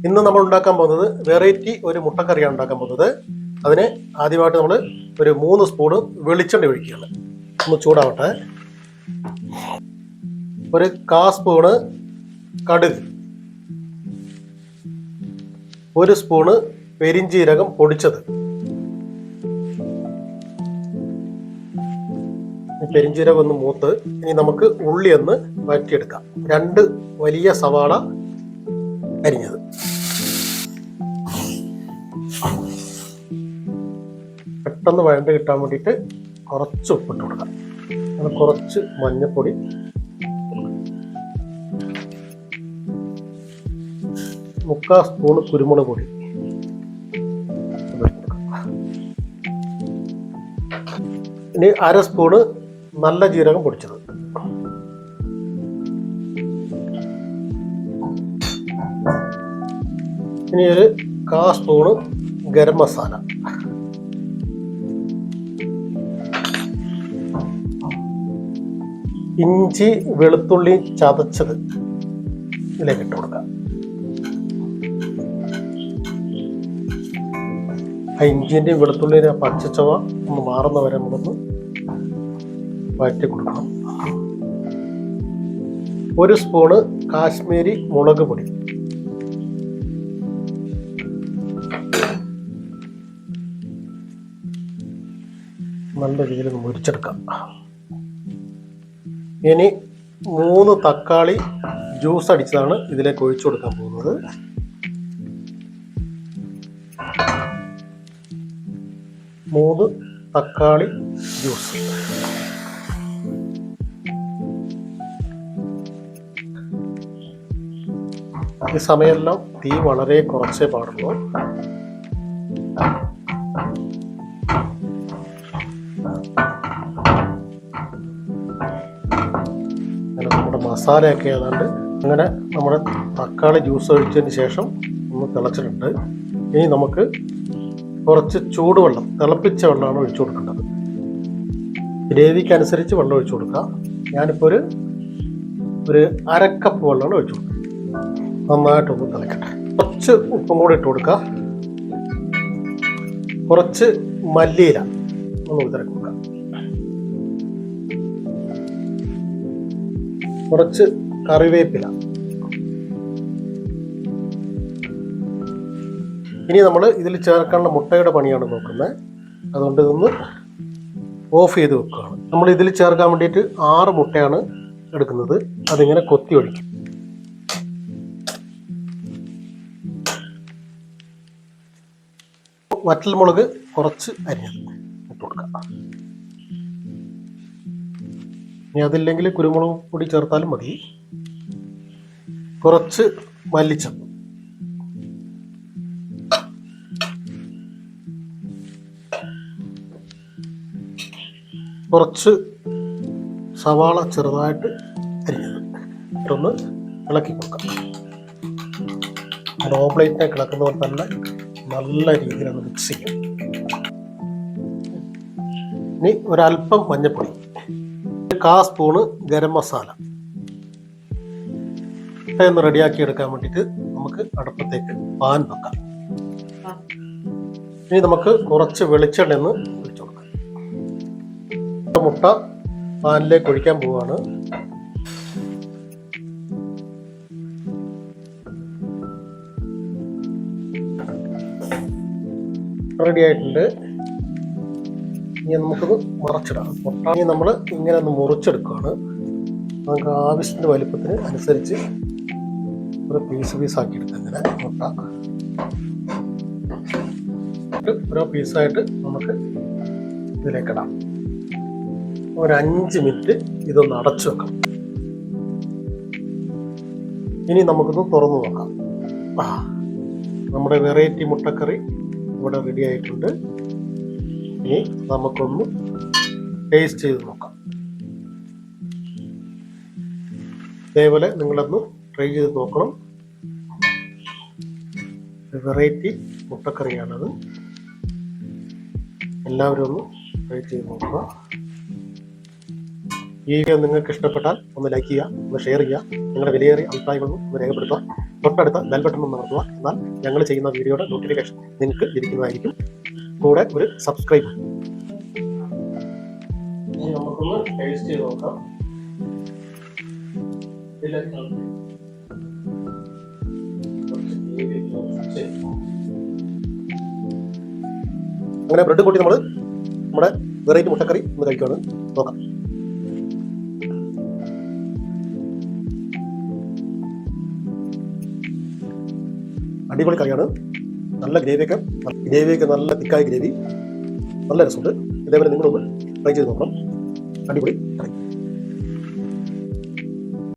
ഇന്ന് നമ്മൾ ഉണ്ടാക്കാൻ പോകുന്നത് വെറൈറ്റി ഒരു മുട്ടക്കറിയാണ് ഉണ്ടാക്കാൻ പോകുന്നത്. അതിന് ആദ്യമായിട്ട് നമ്മൾ ഒരു 3 സ്പൂണ് വെളിച്ചെണ്ണ ഒഴിക്കുകയാണ്. ഒന്ന് ചൂടാവട്ടെ. ഒരു 1/4 സ്പൂണ് കടുക്, 1 സ്പൂണ് പെരിഞ്ജീരകം പൊടിച്ചത്. പെരിഞ്ജീരകം ഒന്ന് മൂത്ത് ഇനി നമുക്ക് ഉള്ളി ഒന്ന് വഴറ്റിയെടുക്കാം. 2 വലിയ സവാള അരിഞ്ഞത്, പെട്ടെന്ന് വഴണ്ട് കിട്ടാൻ വേണ്ടിയിട്ട് കുറച്ച് ഉപ്പിട്ട് കൊടുക്കാം. കുറച്ച് മഞ്ഞൾപ്പൊടി, മുക്കാൽ സ്പൂണ് കുരുമുളക് പൊടി, ഇനി 1/2 സ്പൂണ് നല്ല ജീരകം പൊടിച്ചത്, ഇനി ഒരു 1/4 സ്പൂണ് ഗരം മസാല, ഇഞ്ചി വെളുത്തുള്ളി ചതച്ചത് ഇതിലേക്ക് ഇട്ട് കൊടുക്കാം. ആ ഇഞ്ചിൻ്റെയും വെളുത്തുള്ളിയുടെ പച്ചച്ചവ ഒന്ന് മാറുന്ന വരെ നമ്മളൊന്ന് വഴറ്റി കൊടുക്കണം. 1 സ്പൂണ് കാശ്മീരി മുളക് പൊടി, നല്ല രീതിയിൽ മുരിച്ചെടുക്കാം. ഇനി 3 തക്കാളി ജ്യൂസ് അടിച്ചതാണ് ഇതിലേക്ക് ഒഴിച്ചു കൊടുക്കാൻ പോകുന്നത്. മൂന്ന് തക്കാളി ജ്യൂസ്. ഈ സമയമെല്ലാം തീ വളരെ കുറച്ചേ പാടുള്ളൂ. നമ്മുടെ മസാലയൊക്കെ ഏതാണ്ട് അങ്ങനെ നമ്മുടെ തക്കാളി ജ്യൂസ് ഒഴിച്ചതിന് ശേഷം ഒന്ന് തിളച്ചിട്ടുണ്ട്. ഇനി നമുക്ക് കുറച്ച് ചൂടുവെള്ളം, തിളപ്പിച്ച വെള്ളമാണ് ഒഴിച്ചു കൊടുക്കേണ്ടത്. ഗ്രേവിക്ക് അനുസരിച്ച് വെള്ളം ഒഴിച്ചു കൊടുക്കുക. ഞാനിപ്പോൾ ഒരു 1/2 കപ്പ് വെള്ളമാണ് ഒഴിച്ചു കൊടുക്കുക. നന്നായിട്ടൊന്ന് തിളക്കട്ടെ. കുറച്ച് ഉപ്പും കൂടി ഇട്ട് കൊടുക്കുക. കുറച്ച് മല്ലിയില ഒന്ന് വിതറി കൊടുക്കുക. കുറച്ച് കറിവേപ്പില. ഇനി നമ്മൾ ഇതിൽ ചേർക്കാനുള്ള മുട്ടയുടെ പണിയാണ് നോക്കുന്നത്. അതുകൊണ്ട് ഇതൊന്ന് ഓഫ് ചെയ്ത് വെക്കുകയാണ്. നമ്മൾ ഇതിൽ ചേർക്കാൻ വേണ്ടിയിട്ട് 6 മുട്ടയാണ് എടുക്കുന്നത്. അതിങ്ങനെ കൊത്തി ഒഴിക്കും. വറ്റൽമുളക് കുറച്ച് അരിഞ്ഞത് ഇട്ട് കൊടുക്കാം. ഇനി അതില്ലെങ്കിൽ കുരുമുളക് പൊടി ചേർത്താലും മതി. കുറച്ച് മല്ലിച്ചപ്പ്, കുറച്ച് സവാള ചെറുതായിട്ട് അരിഞ്ഞത് ഇട്ടൊന്ന് ഇളക്കി കൊടുക്കാം. ഓംപ്ലേറ്റിനെ കിളക്കുന്ന പോലെ തന്നെ നല്ല രീതിയിൽ ഒന്ന് മിക്സ് ചെയ്യും. ഇനി ഒരല്പം മഞ്ഞൾപ്പൊടി, 1/4 സ്പൂണ് ഗരം മസാല ഒന്ന് റെഡിയാക്കി എടുക്കാൻ വേണ്ടിയിട്ട് നമുക്ക് അടുപ്പത്തേക്ക് പാൻ വെക്കാം. ഇനി നമുക്ക് കുറച്ച് വെളിച്ചെണ്ണ ഒന്ന് ഒഴിച്ചു കൊടുക്കാം. മുട്ട പാനിലേക്ക് ഒഴിക്കാൻ പോവുകയാണ്. റെഡി ആയിട്ടുണ്ട്. ഇനി നമുക്കൊന്ന് മറച്ചിടാം. മുട്ട നമ്മൾ ഇങ്ങനെ ഒന്ന് മുറിച്ചെടുക്കുകയാണ്. നമുക്ക് ആവശ്യത്തിന് വലിപ്പത്തിന് അനുസരിച്ച് ഒരു പീസ് ആക്കി എടുക്കാം. ഇങ്ങനെ മുട്ട ഓരോ പീസായിട്ട് നമുക്ക് ഇതിലേക്കിടാം. ഒരു 5 മിനിറ്റ് ഇതൊന്ന് അടച്ചു വെക്കാം. ഇനി നമുക്കൊന്ന് തുറന്നു നോക്കാം. നമ്മുടെ വെറൈറ്റി മുട്ടക്കറി ഇവിടെ റെഡി ആയിട്ടുണ്ട്. ഇനി നമുക്കൊന്ന് ടേസ്റ്റ് ചെയ്ത് നോക്കാം. ഇതേപോലെ നിങ്ങളൊന്ന് ട്രൈ ചെയ്ത് നോക്കണം. വെറൈറ്റി മുട്ടക്കറിയാണത്. എല്ലാവരും ഒന്ന് ട്രൈ ചെയ്ത് നോക്കുക. ഈ വീഡിയോ നിങ്ങൾക്ക് ഇഷ്ടപ്പെട്ടാൽ ഒന്ന് ലൈക്ക് ചെയ്യുക, ഒന്ന് ഷെയർ ചെയ്യുക. നിങ്ങളുടെ വിലയേറിയ അഭിപ്രായങ്ങളൊന്നും രേഖപ്പെടുത്തുക. തൊട്ടടുത്ത ബെൽ ബട്ടൺ ഒന്ന് അമർത്തുക. എന്നാൽ ഞങ്ങൾ ചെയ്യുന്ന വീഡിയോയുടെ നോട്ടിഫിക്കേഷൻ നിങ്ങൾക്ക് ലഭിക്കുന്നതായിരിക്കും. കൂടെ ഒരു സബ്സ്ക്രൈബ്. ഇനി നമുക്കൊന്ന് ടേസ്റ്റ് ചെയ്ത് നോക്കാം. അങ്ങനെ ബ്രെഡ് കൂട്ടി നമ്മൾ നമ്മുടെ വെറൈറ്റി മുട്ടക്കറി ഒന്ന് കഴിക്കുകയാണ്. നോക്കാം. അടിപൊളി കറിയാണ്. നല്ല ഗ്രേവിയൊക്കെ നല്ല തിക്കായ ഗ്രേവി, നല്ല രസമുണ്ട്. ഇതേപോലെ നിങ്ങളൊന്ന് ട്രൈ ചെയ്ത് നോക്കണം. അടിപൊളി കറി.